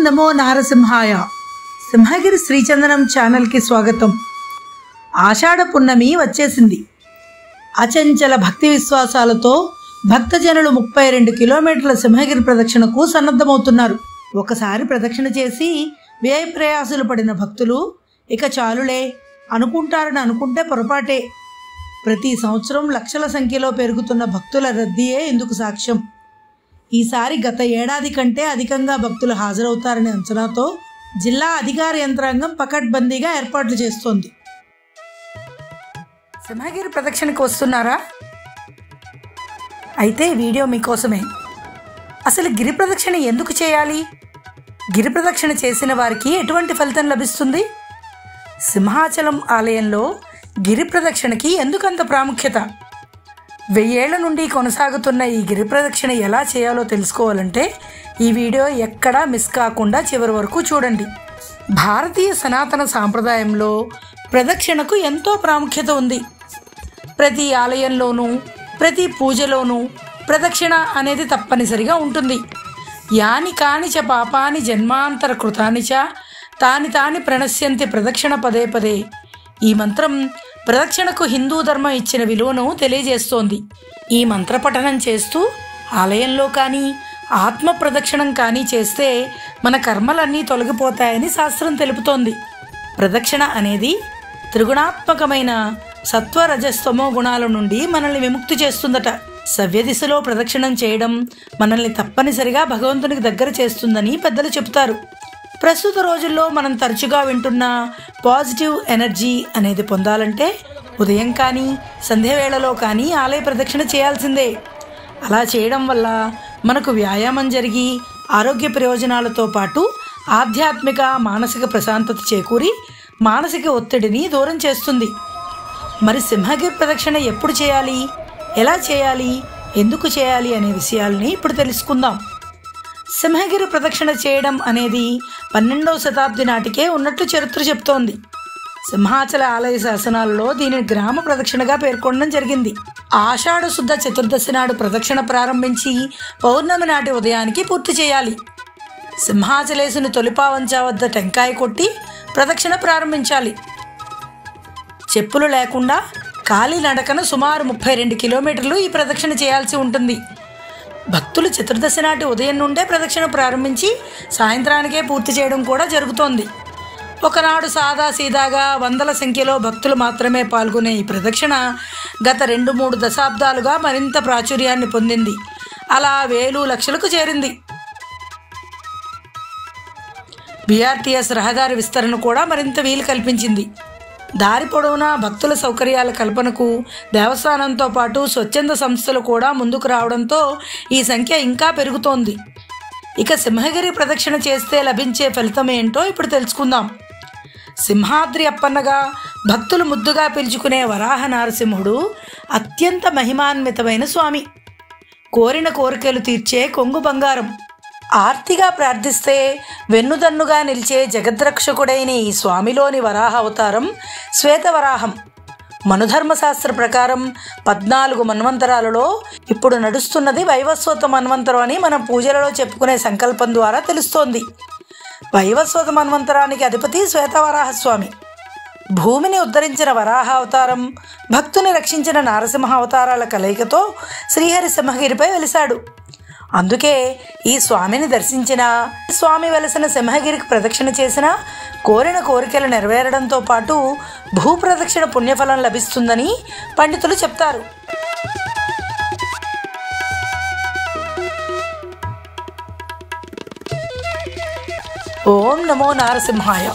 నమో నారసింహాయ. సింహగిరి శ్రీచందనం ఛానల్కి స్వాగతం. ఆషాఢ పున్నమి వచ్చేసింది. అచంచల భక్తి విశ్వాసాలతో భక్తజనులు 32 కిలోమీటర్ల సింహగిరి ప్రదక్షిణకు సన్నద్ధమవుతున్నారు. ఒకసారి ప్రదక్షిణ చేసి వ్యయ ప్రయాసులు పడిన భక్తులు ఇక చాలులే అనుకుంటారని అనుకుంటే పొరపాటే. ప్రతి సంవత్సరం లక్షల సంఖ్యలో పెరుగుతున్న భక్తుల రద్దీయే ఇందుకు సాక్ష్యం. ఈసారి గత ఏడాది కంటే అధికంగా భక్తులు హాజరవుతారనే అంచనాతో జిల్లా అధికార యంత్రాంగం పకడ్బందీగా ఏర్పాట్లు చేస్తోంది. సింహగిరి ప్రదక్షిణకు వస్తున్నారా? అయితే వీడియో మీకోసమే. అసలు గిరి ప్రదక్షిణ ఎందుకు చేయాలి? గిరి ప్రదక్షిణ చేసిన వారికి ఎటువంటి ఫలితం లభిస్తుంది? సింహాచలం ఆలయంలో గిరి ప్రదక్షిణకి ఎందుకంత ప్రాముఖ్యత? 1000 ఏళ్ల నుండి కొనసాగుతున్న ఈ గిరి ప్రదక్షిణ ఎలా చేయాలో తెలుసుకోవాలంటే ఈ వీడియో ఎక్కడా మిస్ కాకుండా చివరి వరకు చూడండి. భారతీయ సనాతన సాంప్రదాయంలో ప్రదక్షిణకు ఎంతో ప్రాముఖ్యత ఉంది. ప్రతి ఆలయంలోనూ ప్రతి పూజలోనూ ప్రదక్షిణ అనేది తప్పనిసరిగా ఉంటుంది. యాని కాని చ పాపాని జన్మాంతర కృతాని చ తాని తాని ప్రణశ్యంతి ప్రదక్షిణ పదే పదే. ఈ మంత్రం ప్రదక్షిణకు హిందూ ధర్మం ఇచ్చిన విలువను తెలియజేస్తోంది. ఈ మంత్ర పఠనం చేస్తూ ఆలయంలో కానీ ఆత్మ ప్రదక్షిణం కానీ చేస్తే మన కర్మలన్నీ తొలగిపోతాయని శాస్త్రం తెలుపుతోంది. ప్రదక్షిణ అనేది త్రిగుణాత్మకమైన సత్వ రజస్తమో గుణాల నుండి మనల్ని విముక్తి చేస్తుందట. సవ్య దిశలో ప్రదక్షిణం చేయడం మనల్ని తప్పనిసరిగా భగవంతునికి దగ్గర చేస్తుందని పెద్దలు చెబుతారు. ప్రస్తుత రోజుల్లో మనం తరచుగా వింటున్న పాజిటివ్ ఎనర్జీ అనేది పొందాలంటే ఉదయం కానీ సంధ్యవేళలో కానీ ఆలయ ప్రదక్షిణ చేయాల్సిందే. అలా చేయడం వల్ల మనకు వ్యాయామం జరిగి ఆరోగ్య ప్రయోజనాలతో పాటు ఆధ్యాత్మిక మానసిక ప్రశాంతత చేకూరి మానసిక ఒత్తిడిని దూరం చేస్తుంది. మరి సింహగిరి ప్రదక్షిణ ఎప్పుడు చేయాలి, ఎలా చేయాలి, ఎందుకు చేయాలి అనే విషయాల్ని ఇప్పుడు తెలుసుకుందాం. సింహగిరి ప్రదక్షిణ చేయడం అనేది 12వ శతాబ్ది నాటికే ఉన్నట్లు చరిత్ర చెప్తోంది. సింహాచల ఆలయ శాసనాలలో దీనిని గ్రామ ప్రదక్షిణగా పేర్కొనడం జరిగింది. ఆషాఢ శుద్ధ చతుర్దశి నాడు ప్రదక్షిణ ప్రారంభించి పౌర్ణమి నాటి ఉదయానికి పూర్తి చేయాలి. సింహాచలేసుని తొలిపావంచ వద్ద టెంకాయ కొట్టి ప్రదక్షిణ ప్రారంభించాలి. చెప్పులు లేకుండా కాలి నడకన సుమారు 32 కిలోమీటర్లు ఈ ప్రదక్షిణ చేయాల్సి ఉంటుంది. భక్తులు చతుర్దశి నాటి ఉదయం నుండే ప్రదక్షిణ ప్రారంభించి సాయంత్రానికే పూర్తి చేయడం కూడా జరుగుతోంది. ఒకనాడు సాదాసీదాగా వందల సంఖ్యలో భక్తులు మాత్రమే పాల్గొనే ఈ ప్రదక్షిణ గత 2-3 దశాబ్దాలుగా మరింత ప్రాచుర్యాన్ని పొందింది. అలా వేలు లక్షలకు చేరింది. బీఆర్టీఎస్ రహదారి విస్తరణ కూడా మరింత వీలు కల్పించింది. దారి పొడవునా భక్తుల సౌకర్యాల కల్పనకు దేవస్థానంతో పాటు స్వచ్ఛంద సంస్థలు కూడా ముందుకు రావడంతో ఈ సంఖ్య ఇంకా పెరుగుతోంది. ఇక సింహగిరి ప్రదక్షిణ చేస్తే లభించే ఫలితం ఏంటో ఇప్పుడు తెలుసుకుందాం. సింహాద్రి అప్పన్నగా భక్తులు ముద్దుగా పిలుచుకునే వరాహ నారసింహుడు అత్యంత మహిమాన్వితమైన స్వామి. కోరిన కోరికలు తీర్చే కొంగు బంగారం. ఆర్తిగా ప్రార్థిస్తే వెన్నుదన్నుగా నిలిచే జగద్రక్షకుడైన ఈ స్వామిలోని వరాహ అవతారం శ్వేతవరాహం. మనుధర్మశాస్త్ర ప్రకారం 14 మన్వంతరాలలో ఇప్పుడు నడుస్తున్నది వైవస్వత మన్వంతరం అని మనం పూజలలో చెప్పుకునే సంకల్పం ద్వారా తెలుస్తోంది. వైవస్వత మన్వంతరానికి అధిపతి శ్వేతవరాహస్వామి. భూమిని ఉద్ధరించిన వరాహ అవతారం, భక్తుని రక్షించిన నారసింహ అవతారాల కలయికతో శ్రీహరి సింహగిరిపై వెలిశాడు. అందుకే ఈ స్వామిని దర్శించిన, స్వామి వెలసిన సింహగిరికి ప్రదక్షిణ చేసిన కోరిన కోరికలు నెరవేరడంతో పాటు భూప్రదక్షిణ పుణ్యఫలం లభిస్తుందని పండితులు చెప్తారు. ఓం నమో నారసింహాయ.